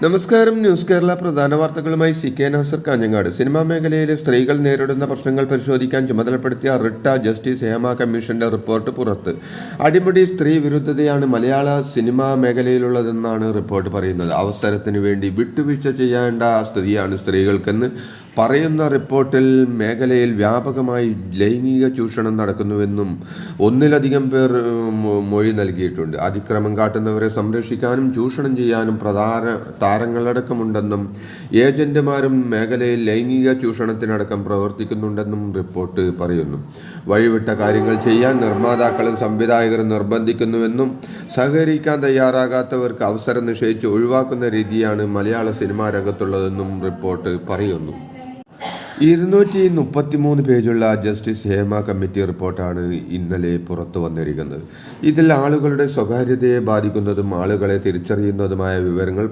നമസ്കാരം. ന്യൂസ് കേരള പ്രധാന വാർത്തകളുമായി CK നാസർ കാഞ്ഞങ്ങാട്. സിനിമാ മേഖലയിലെ സ്ത്രീകൾ നേരിടുന്ന പ്രശ്നങ്ങൾ പരിശോധിക്കാൻ ചുമതലപ്പെടുത്തിയ റിട്ട ജസ്റ്റിസ് ഹേമ കമ്മീഷന്റെ റിപ്പോർട്ട് പുറത്ത്. അടിമുടി സ്ത്രീ വിരുദ്ധതയാണ് മലയാള സിനിമാ മേഖലയിലുള്ളതെന്നാണ് റിപ്പോർട്ട് പറയുന്നത്. അവസരത്തിന് വേണ്ടി വിട്ടുവീഴ്ച ചെയ്യേണ്ട സ്ഥിതിയാണ് സ്ത്രീകൾക്കെന്ന് പറയുന്ന റിപ്പോർട്ടിൽ മേഖലയിൽ വ്യാപകമായി ലൈംഗിക ചൂഷണം നടക്കുന്നുവെന്നും ഒന്നിലധികം പേർ മൊഴി നൽകിയിട്ടുണ്ട്. അതിക്രമം കാട്ടുന്നവരെ സംരക്ഷിക്കാനും ചൂഷണം ചെയ്യാനും പ്രധാന താരങ്ങളടക്കമുണ്ടെന്നും ഏജന്റുമാരും മേഖലയിൽ ലൈംഗിക ചൂഷണത്തിനടക്കം പ്രവർത്തിക്കുന്നുണ്ടെന്നും റിപ്പോർട്ട് പറയുന്നു. വഴിവിട്ട കാര്യങ്ങൾ ചെയ്യാൻ നിർമ്മാതാക്കളും സംവിധായകരും നിർബന്ധിക്കുന്നുവെന്നും സഹകരിക്കാൻ തയ്യാറാകാത്തവർക്ക് അവസരം നിഷേധിച്ച് ഒഴിവാക്കുന്ന രീതിയാണ് മലയാള സിനിമാ രംഗത്തുള്ളതെന്നും റിപ്പോർട്ട് പറയുന്നു. 233 പേജുള്ള ജസ്റ്റിസ് ഹേമ കമ്മിറ്റി റിപ്പോർട്ടാണ് ഇന്നലെ പുറത്തു വന്നിരിക്കുന്നത്. ഇതിൽ ആളുകളുടെ സ്വകാര്യതയെ ബാധിക്കുന്നതും ആളുകളെ തിരിച്ചറിയുന്നതുമായ വിവരങ്ങൾ